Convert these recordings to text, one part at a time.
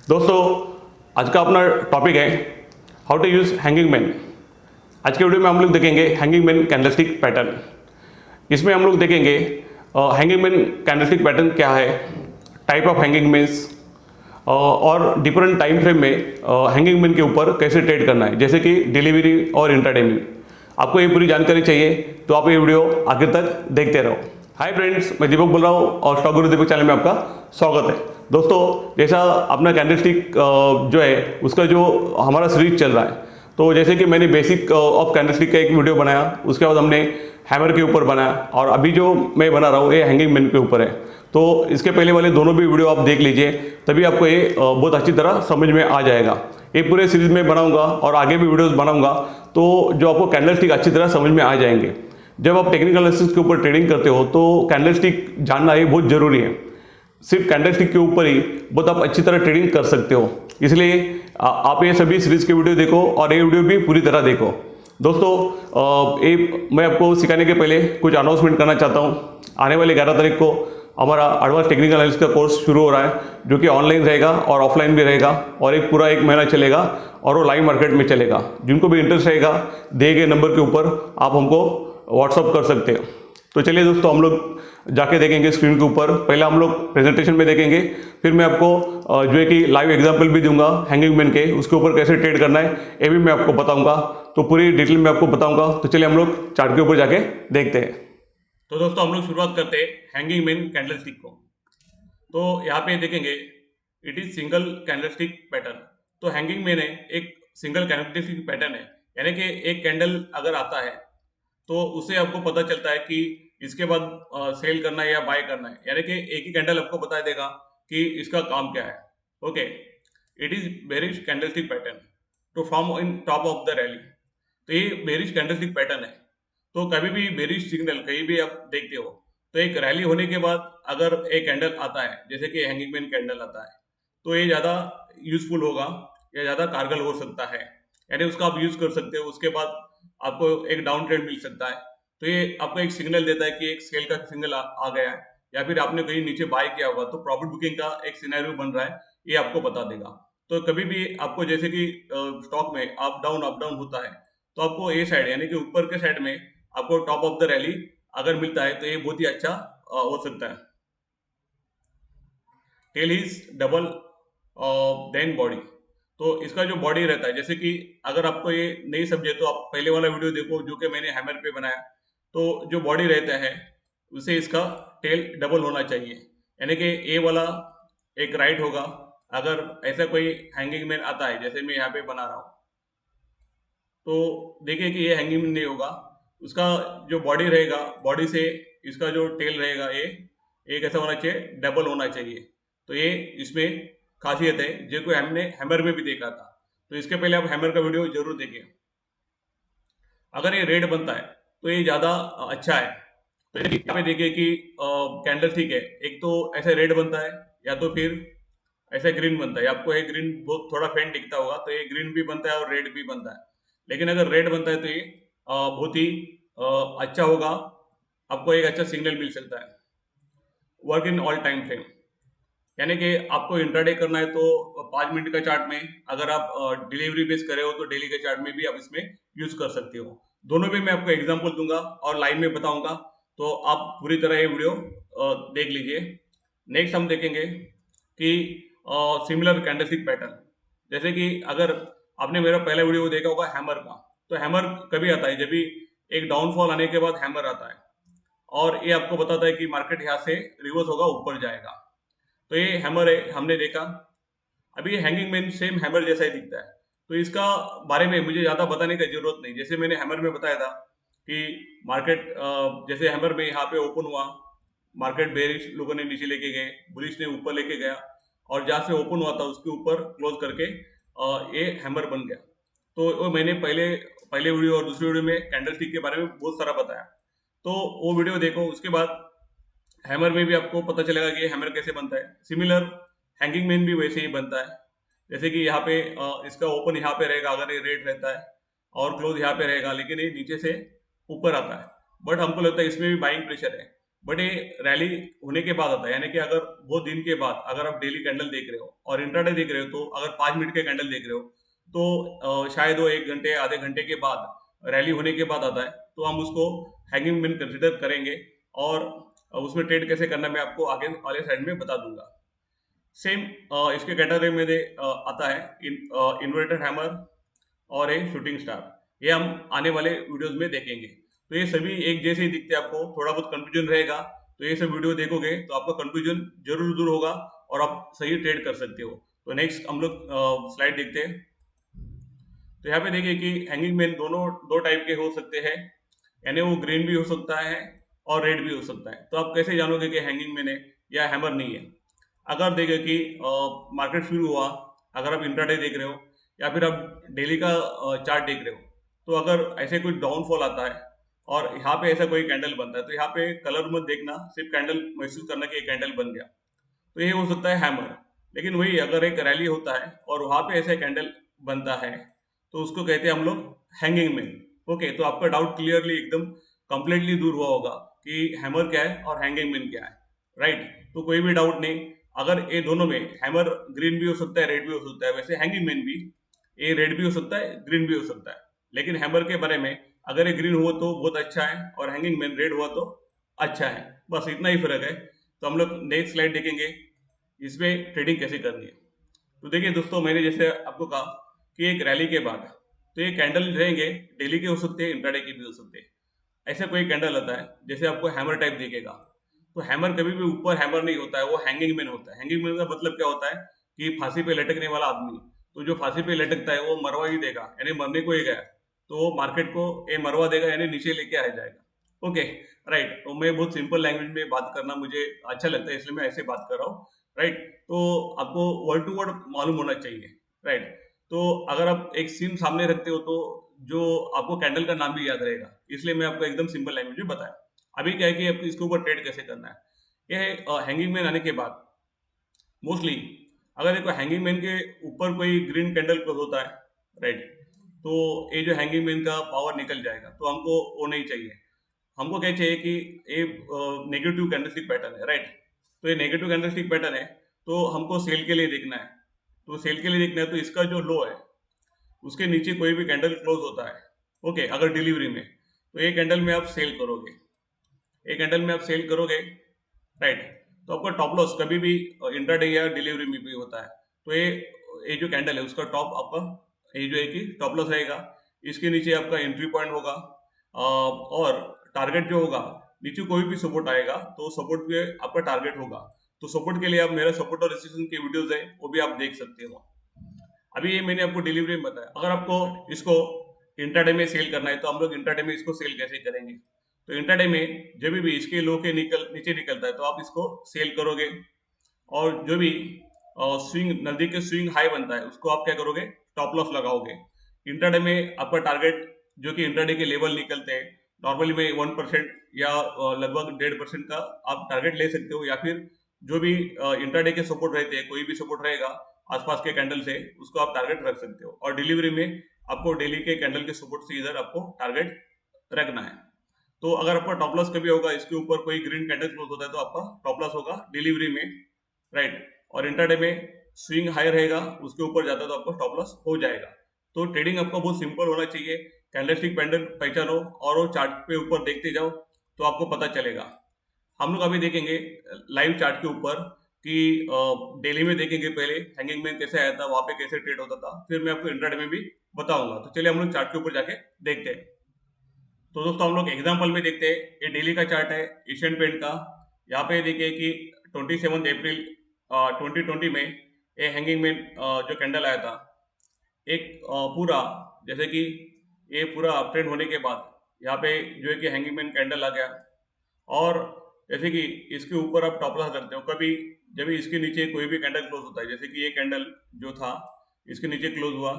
दोस्तों, आज का अपना टॉपिक है how to use hanging man. आज के वीडियो में हम लोग देखेंगे हैंगिंग मैन कैंडलस्टिक पैटर्न। इसमें हम लोग देखेंगे हैंगिंग मैन कैंडलस्टिक पैटर्न क्या है, टाइप ऑफ हैंगिंग मैन्स, और डिफरेंट टाइम फ्रेम में हैंगिंग मैन के ऊपर कैसे ट्रेड करना है, जैसे कि डिलीवरी और इंट्राडे में। आपको ये पूरी जानकारी चाहिए तो आप ये वीडियो आखिर तक देखते रहो। हाय फ्रेंड्स, मैं दीपक बोल रहा हूँ और स्टॉक गुरु दीपक चैनल में आपका स्वागत है। दोस्तों, जैसा अपना कैंडलस्टिक जो है उसका जो हमारा सीरीज चल रहा है, तो जैसे कि मैंने बेसिक ऑफ कैंडलस्टिक का एक वीडियो बनाया, उसके बाद हमने हैमर के ऊपर बनाया और अभी जो मैं बना रहा हूँ ये हैंगिंग मैन के ऊपर है। तो इसके पहले वाले दोनों भी वीडियो आप देख लीजिए, तभी आपको ये बहुत अच्छी तरह समझ में आ जाएगा। ये पूरे सीरीज में बनाऊंगा और आगे भी वीडियोस बनाऊंगा, तो जो आपको कैंडलस्टिक अच्छी तरह समझ में आ जाएंगे। जब आप टेक्निकल एनालिसिस के ऊपर ट्रेडिंग करते हो तो कैंडलस्टिक जानना ये बहुत जरूरी है। सिर्फ कैंडलस्टिक के ऊपर ही बहुत आप अच्छी तरह ट्रेडिंग कर सकते हो, इसलिए आप ये सभी सीरीज के वीडियो देखो और ये वीडियो भी पूरी तरह देखो। दोस्तों, ये मैं आपको सिखाने के पहले कुछ अनाउंसमेंट करना चाहता हूँ। आने वाले 11 तारीख को हमारा एडवांस टेक्निकल एनालिसिस का कोर्स शुरू हो रहा है, जो कि ऑनलाइन रहेगा और ऑफलाइन भी रहेगा और एक पूरा 1 महीना चलेगा और वो लाइव मार्केट में चलेगा। जिनको भी इंटरेस्ट रहेगा, दिए गए नंबर के ऊपर आप हमको व्हाट्सअप कर सकते हो। तो चलिए दोस्तों, हम लोग जाके देखेंगे स्क्रीन के ऊपर। पहले हम लोग प्रेजेंटेशन में देखेंगे, फिर मैं आपको जो है कि लाइव एग्जांपल भी दूंगा हैंगिंग मैन के, उसके ऊपर कैसे ट्रेड करना है ये भी मैं आपको बताऊंगा। तो पूरी डिटेल में आपको बताऊंगा। तो चलिए हम लोग चार्ट के ऊपर जाके देखते हैं। तो दोस्तों, हम लोग शुरुआत करते हैं हैंगिंग मैन कैंडलस्टिक को। तो यहाँ पे देखेंगे it is single candlestick pattern. तो हैंगिंग मैन है एक सिंगल कैंडलस्टिक पैटर्न है, यानी कि एक कैंडल अगर आता है तो उससे आपको पता चलता है कि इसके बाद सेल करना है या बाय करना है, यानी कि एक ही कैंडल आपको बता देगा कि इसका काम क्या है। Okay, it is bearish candlestick pattern to form in top of the rally. तो ये बेरिश कैंडलस्टिक पैटर्न है। तो कभी भी बेरिश सिग्नल कहीं भी आप देखते हो तो एक रैली होने के बाद अगर एक कैंडल आता है, जैसे कि हैंगिंग मैन कैंडल आता है, तो ये ज़्यादा यूजफुल होगा या ज़्यादा कारगर हो सकता है, यानी उसका आप यूज कर सकते हो। उसके बाद आपको एक डाउन ट्रेंड मिल सकता है। तो ये आपको एक सिग्नल देता है कि एक सेल का सिग्नल आ गया है, या फिर आपने कहीं नीचे बाय किया होगा तो प्रॉफिट बुकिंग का एक सिनेरियो बन रहा है, ये आपको बता देगा। तो कभी भी आपको जैसे कि स्टॉक में अप डाउन होता है, तो आपको ये साइड यानी कि ऊपर के साइड में आपको टॉप ऑफ द रैली अगर मिलता है तो ये बहुत ही अच्छा हो सकता है। Tail is double than body. तो इसका जो बॉडी रहता है, जैसे कि अगर आपको ये नहीं समझे तो आप पहले वाला वीडियो देखो जो कि मैंने हैमर पे बनाया। तो जो बॉडी रहता है उसे इसका टेल डबल होना चाहिए, यानी कि ए वाला एक राइट होगा। अगर ऐसा कोई हैंगिंग मैन आता है जैसे मैं यहाँ पे बना रहा हूँ, तो देखिए कि ये हैंगिंग मैन नहीं होगा। उसका जो बॉडी रहेगा, बॉडी से इसका जो टेल रहेगा ये कैसा होना चाहिए, डबल होना चाहिए। तो ये इसमें खासियत है जो कि हमने हैमर में भी देखा था। तो इसके पहले आप हैमर का वीडियो जरूर देखिए। अगर ये रेड बनता है तो ये ज़्यादा अच्छा है। तो यहाँ पे देखिए कि कैंडल ठीक है, एक तो ऐसे रेड बनता है या तो फिर ऐसा ग्रीन बनता है। आपको ये ग्रीन बहुत थोड़ा फेंट दिखता होगा, तो ये ग्रीन भी बनता है और रेड भी बनता है। लेकिन अगर रेड बनता है तो ये बहुत ही अच्छा होगा, आपको एक अच्छा सिग्नल मिल सकता है। Work in all time frame, यानी कि आपको इंट्राडे करना है तो 5 मिनट का चार्ट में, अगर आप डिलीवरी बेस करे हो तो डेली के चार्ट में भी आप इसमें यूज कर सकते हो। दोनों में मैं आपको एग्जांपल दूंगा और लाइव में बताऊंगा, तो आप पूरी तरह ये वीडियो देख लीजिए। नेक्स्ट हम देखेंगे कि सिमिलर कैंडलस्टिक पैटर्न, जैसे कि अगर आपने मेरा पहला वीडियो देखा होगा हैमर का, तो हैमर कभी आता है जब भी एक डाउनफॉल आने के बाद हैमर आता है, और ये आपको बताता है कि मार्केट यहाँ से रिवर्स होगा, ऊपर जाएगा। तो ये हैमर है, हमने देखा। अभी ये हैंगिंग मैन सेम हैमर जैसा ही दिखता है, तो इसका बारे में मुझे ज़्यादा बताने की जरूरत नहीं। जैसे मैंने हैमर में बताया था कि मार्केट जैसे हैमर में यहाँ पे ओपन हुआ, मार्केट बेरिश लोगों ने नीचे लेके गए, बुलिश ने ऊपर लेके गया, और जहाँ से ओपन हुआ था उसके ऊपर क्लोज करके ये हैमर बन गया। तो वो मैंने पहले वीडियो और दूसरे वीडियो में कैंडलस्टिक के बारे में बहुत सारा बताया, तो वो वीडियो देखो। उसके बाद हैमर में भी आपको पता चलेगा कि हैमर कैसे बनता है। सिमिलर हैंगिंग मैन भी वैसे ही बनता है, जैसे कि यहाँ पे इसका ओपन यहाँ पे रहेगा अगर ये रेड रहता है, और क्लोज यहाँ पे रहेगा, लेकिन ये नीचे से ऊपर आता है। बट हमको लगता है इसमें भी बाइंग प्रेशर है, बट ये रैली होने के बाद आता है, यानी कि अगर वो दिन के बाद अगर आप डेली कैंडल देख रहे हो और इंट्राडे देख रहे हो, तो अगर 5 मिनट के कैंडल देख रहे हो तो शायद वो 1 घंटे आधे घंटे के बाद रैली होने के बाद आता है, तो हम उसको हैंगिंग मैन कंसिडर करेंगे। और उसमें ट्रेड कैसे करना मैं आपको आगे वाले साइड में बता दूंगा। सेम इसके कैटेगरी में आता है इन्वर्टेड हैमर और एक शूटिंग स्टार। ये हम आने वाले वीडियोस में देखेंगे। तो ये सभी एक जैसे ही दिखते हैं, आपको थोड़ा बहुत कंफ्यूजन रहेगा, तो ये सब वीडियो देखोगे तो आपका कंफ्यूजन जरूर दूर होगा और आप सही ट्रेड कर सकते हो। तो नेक्स्ट हम लोग स्लाइड देखते हैं। तो यहाँ पे देखिए कि हैंगिंग मैन दोनों दो टाइप के हो सकते हैं, यानी वो ग्रीन भी हो सकता है और रेड भी हो सकता है। तो आप कैसे जानोगे कि हैंगिंग मैन है या हैमर नहीं है? अगर देखें कि मार्केट शुरू हुआ, अगर आप इंट्राडे देख रहे हो या फिर आप डेली का चार्ट देख रहे हो, तो अगर ऐसे कोई डाउनफॉल आता है और यहाँ पे ऐसा कोई कैंडल बनता है, तो यहाँ पे कलर मत देखना, सिर्फ कैंडल महसूस करना कि ये कैंडल बन गया, तो ये हो सकता है हैमर। लेकिन वही अगर एक रैली होता है और वहां पे ऐसा कैंडल बनता है, तो उसको कहते हैं हम लोग हैंगिंग मैन। ओके, तो आपका डाउट क्लियरली एकदम कंप्लीटली दूर हुआ होगा कि हैमर क्या है और हैंगिंग मैन क्या है, राइट? तो कोई भी डाउट नहीं। अगर ये दोनों में हैमर ग्रीन भी हो सकता है, रेड भी हो सकता है, वैसे हैंगिंग मैन भी ये रेड भी हो सकता है, ग्रीन भी हो सकता है। लेकिन हैमर के बारे में, अगर ये ग्रीन हुआ तो बहुत अच्छा है और हैंगिंग मैन रेड हुआ तो अच्छा है, बस इतना ही फर्क है। तो हम लोग नेक्स्ट स्लाइड देखेंगे, इसमें ट्रेडिंग कैसे करनी है। तो देखिए दोस्तों, मैंने जैसे आपको कहा कि एक रैली के बाद तो ये कैंडल रहेंगे, डेली के हो सकते हैं, इंट्राडे के भी हो सकते हैं। ऐसा कोई कैंडल आता है जैसे आपको हैमर टाइप दिखेगा, तो हैमर कभी भी ऊपर हैमर नहीं होता है, वो हैंगिंग मैन होता है। हैंगिंग मैन का मतलब क्या होता है कि फांसी पे लटकने वाला आदमी। तो जो फांसी पे लटकता है वो मरवा ही देगा, यानी मरने को ही गया, तो वो मार्केट को ये मरवा देगा, यानी नीचे लेके आ जाएगा। Okay, right. तो मैं बहुत सिंपल लैंग्वेज में बात करना मुझे अच्छा लगता है, इसलिए मैं ऐसे बात कर रहा हूँ, राइट। तो आपको वर्ड टू वर्ड मालूम होना चाहिए, राइट। तो अगर आप एक सीन सामने रखते हो तो जो आपको कैंडल का नाम भी याद रहेगा, इसलिए मैं आपको एकदम सिंपल लैंग्वेज में बताया। अभी क्या है कि आपको इसके ऊपर ट्रेड कैसे करना है। ये हैंगिंग मैन आने के बाद मोस्टली अगर देखो हैंगिंग मैन के ऊपर कोई ग्रीन कैंडल क्लोज होता है, राइट, तो ये जो हैंगिंग मैन का पावर निकल जाएगा, तो हमको वो नहीं चाहिए। हमको क्या चाहिए कि ये नेगेटिव कैंडलस्टिक पैटर्न है, राइट। तो ये नेगेटिव कैंडलस्टिक पैटर्न है, तो हमको सेल के लिए देखना है। तो सेल के लिए देखना है, तो इसका जो लो है उसके नीचे कोई भी कैंडल क्लोज होता है, ओके, अगर डिलीवरी में, तो ये कैंडल में आप सेल करोगे, एक कैंडल में आप सेल करोगे, राइट। तो आपका टॉप लॉस कभी भी इंट्राडे या डिलीवरी में भी होता है। तो ये जो कैंडल है उसका टॉप आपका, ये जो है कि टॉप लॉस रहेगा, इसके नीचे आपका एंट्री पॉइंट होगा। और टारगेट जो होगा, नीचे कोई भी सपोर्ट आएगा तो सपोर्ट पे आपका टारगेट होगा। तो सपोर्ट के लिए आप मेरा सपोर्ट और रेजिस्टेंस के वीडियोस है वो भी आप देख सकते हो। अभी ये मैंने आपको डिलीवरी में बताया। अगर आपको इसको इंट्राडे में सेल करना है, तो हम लोग इंट्राडे में इसको सेल कैसे करेंगे? तो इंट्राडे में जब भी इसके लो के नीचे निकलता है तो आप इसको सेल करोगे, और जो भी स्विंग नजदीक के स्विंग हाई बनता है उसको आप क्या करोगे, टॉप लॉस लगाओगे। इंट्राडे में आपका टारगेट जो कि इंट्राडे के लेवल निकलते हैं, नॉर्मली में 1% या लगभग 1.5% का आप टारगेट ले सकते हो, या फिर जो भी इंट्राडे के सपोर्ट रहते हैं, कोई भी सपोर्ट रहेगा आसपास के कैंडल से, उसको आप टारगेट रख सकते हो। और डिलीवरी में आपको डेली के कैंडल के सपोर्ट से इधर आपको टारगेट रखना है। तो अगर आपका टॉप लॉस कभी होगा, इसके ऊपर कोई ग्रीन कैंडल क्लोज होता है तो आपका टॉप लॉस होगा डिलीवरी में, राइट। और इंट्राडे में स्विंग हाई रहेगा, उसके ऊपर जाता है तो आपका स्टॉप लॉस हो जाएगा। तो ट्रेडिंग आपका बहुत सिंपल होना चाहिए। कैंडलस्टिक पैटर्न पहचानो और वो चार्ट पे ऊपर देखते जाओ तो आपको पता चलेगा। हम लोग अभी देखेंगे लाइव चार्ट के ऊपर कि डेली में देखेंगे पहले हैंगिंग मैन कैसे आया था, वहां पे कैसे ट्रेड होता था, फिर मैं आपको इंट्राडे में भी बताऊंगा। तो चलिए हम लोग चार्ट के ऊपर जाके देखते हैं। तो दोस्तों हम लोग एग्जाम्पल में देखते हैं, ये डेली का चार्ट है एशियन पेंट का। यहाँ पे देखिए कि 27 अप्रैल 2020 में ये हैंगिंग मैन जो कैंडल आया था, एक पूरा, जैसे कि ये पूरा अपट्रेंड होने के बाद यहाँ पे जो है कि हैंगिंग मैन कैंडल आ गया, और जैसे कि इसके ऊपर आप टॉप लॉस रखते हो। कभी जब इसके नीचे कोई भी कैंडल क्लोज होता है, जैसे कि ये कैंडल जो था इसके नीचे क्लोज हुआ,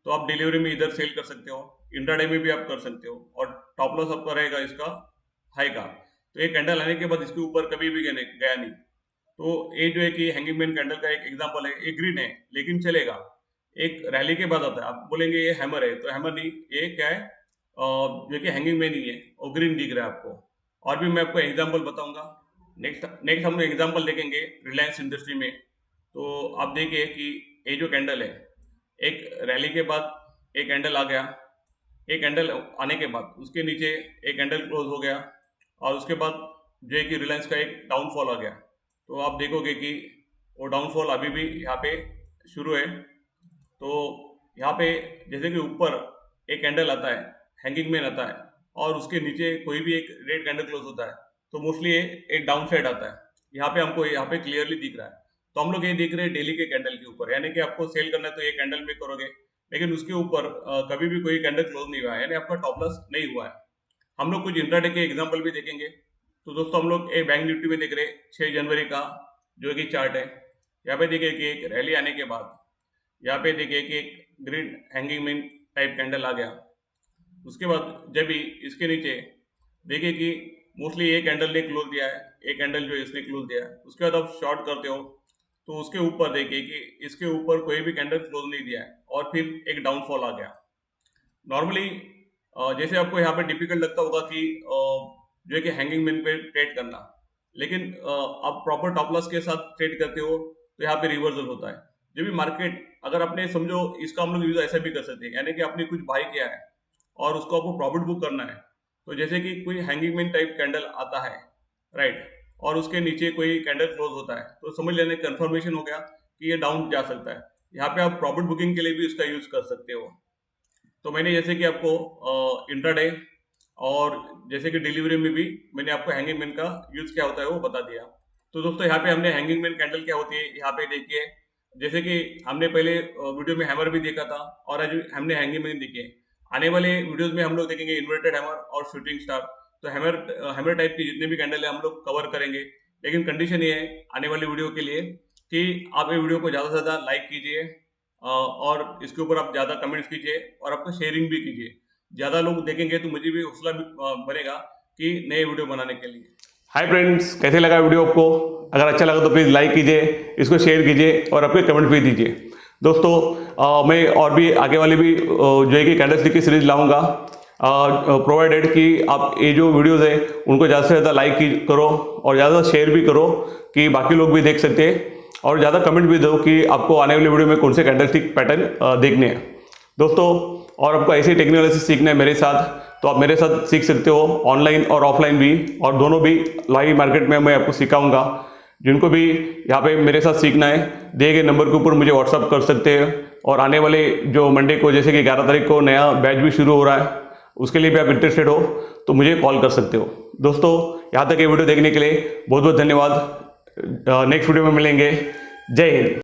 तो आप डिलीवरी में इधर सेल कर सकते हो, इंट्राडे में भी आप कर सकते हो, और टॉप लॉस आपका रहेगा इसका हाई का। तो ये कैंडल आने के बाद इसके ऊपर कभी भी गया नहीं। तो ये जो है कि हैंगिंग मैन कैंडल का एक एग्जांपल है। ये ग्रीन है लेकिन चलेगा, एक रैली के बाद आता है, आप बोलेंगे ये हैमर है, तो हैमर नहीं, ये क्या है, जो कि हैंगिंग मैन ही है, और ग्रीन दिख रहा है आपको। और भी मैं आपको एग्जांपल बताऊंगा। नेक्स्ट हम लोग एग्जांपल देखेंगे रिलायंस इंडस्ट्री में। तो आप देखिए कि ये जो कैंडल है, एक रैली के बाद एक कैंडल आ गया, एक कैंडल आने के बाद उसके नीचे एक कैंडल क्लोज हो गया, और उसके बाद जो है कि रिलायंस का एक डाउनफॉल आ गया। तो आप देखोगे कि वो डाउनफॉल अभी भी यहाँ पे शुरू है। तो यहाँ पे जैसे कि ऊपर एक कैंडल आता है, हैंगिंग मैन आता है, और उसके नीचे कोई भी एक रेड कैंडल क्लोज होता है, तो मोस्टली ये एक डाउन साइड आता है। यहाँ पे हमको यहाँ पे क्लियरली दिख रहा है। तो हम लोग ये देख रहे हैं डेली के कैंडल के ऊपर, यानी कि आपको सेल करना है तो ये कैंडल में करोगे, लेकिन उसके ऊपर कभी भी कोई कैंडल क्लोज नहीं हुआ है, यानी आपका टॉप लॉस नहीं हुआ है। हम लोग कुछ इंट्राडे के एग्जांपल भी देखेंगे। तो दोस्तों हम लोग एक बैंक निफ्टी में देख रहे हैं 6 जनवरी का जो कि चार्ट है। यहाँ पे देखिए कि एक रैली आने के बाद यहाँ पे देखिए कि एक green hanging man type candle आ गया। उसके बाद जब भी इसके नीचे देखिए कि मोस्टली एक कैंडल ने क्लोज दिया है, एक कैंडल जो इसने क्लोज दिया है, उसके बाद आप शॉर्ट करते हो तो उसके ऊपर देखिए कि इसके ऊपर कोई भी कैंडल क्लोज नहीं दिया है, और फिर एक डाउनफॉल आ गया। नॉर्मली जैसे आपको यहाँ पे डिफिकल्ट लगता होगा कि जो है कि हैंगिंग मैन पे ट्रेड करना, लेकिन आप प्रॉपर टॉप लॉस के साथ ट्रेड करते हो तो यहाँ पे रिवर्सल होता है। जब भी मार्केट, अगर आपने समझो इसका हम लोग यूज ऐसा भी कर सकते हैं, यानी कि आपने कुछ बाय किया है और उसको आपको प्रॉफिट बुक करना है। तो जैसे कि कोई हैंगिंग मैन टाइप कैंडल आता है, राइट, और उसके नीचे कोई कैंडल क्लोज होता है, तो समझ लेने कंफर्मेशन हो गया कि ये डाउन जा सकता है। यहाँ पे आप प्रॉफिट बुकिंग के लिए भी इसका यूज कर सकते हो। तो मैंने जैसे कि आपको इंट्राडे और जैसे कि डिलीवरी में भी मैंने आपको हैंगिंग मैन का यूज क्या होता है वो बता दिया। तो दोस्तों यहाँ पे हमने हैंगिंग मैन कैंडल क्या होती है यहाँ पे देखिए, जैसे कि हमने पहले वीडियो में हैमर भी देखा था, और आज हमने हैंगिंग मैन देखी है। आने वाले वीडियोस में हम लोग देखेंगे इन्वर्टेड हैमर और शूटिंग स्टार। तो हैमर टाइप की जितने भी कैंडल है हम लोग कवर करेंगे, लेकिन कंडीशन ये है आने वाली वीडियो के लिए कि आप ये वीडियो को ज़्यादा से ज़्यादा लाइक कीजिए, और इसके ऊपर आप ज़्यादा कमेंट्स कीजिए, और आपको शेयरिंग भी कीजिए। ज़्यादा लोग देखेंगे तो मुझे भी हौसला बनेगा कि नए वीडियो बनाने के लिए। हाय फ्रेंड्स, कैसे लगा वीडियो आपको? अगर अच्छा लगा तो प्लीज़ लाइक कीजिए, इसको शेयर कीजिए, और आपके कमेंट भी दीजिए। दोस्तों मैं और भी आगे वाली भी जो है कि कैंडलस्टिक की सीरीज लाऊंगा, प्रोवाइडेड कि आप ये जो वीडियोज़ है उनको ज़्यादा से ज़्यादा लाइक करो और ज़्यादा शेयर भी करो कि बाकी लोग भी देख सकते हैं, और ज़्यादा कमेंट भी दो कि आपको आने वाली वीडियो में कौन से कैंडलस्टिक पैटर्न देखने हैं। दोस्तों और आपको ऐसी टेक्नोलॉजी सीखना है मेरे साथ, तो आप मेरे साथ सीख सकते हो, ऑनलाइन और ऑफलाइन भी, और दोनों भी लाइव मार्केट में मैं आपको सिखाऊंगा। जिनको भी यहाँ पे मेरे साथ सीखना है, दिए गए नंबर के ऊपर मुझे व्हाट्सअप कर सकते हैं। और आने वाले जो मंडे को, जैसे कि 11 तारीख को नया बैच भी शुरू हो रहा है, उसके लिए भी आप इंटरेस्टेड हो तो मुझे कॉल कर सकते हो। दोस्तों यहाँ तक ये वीडियो देखने के लिए बहुत बहुत धन्यवाद। नेक्स्ट वीडियो में मिलेंगे। जय हिंद।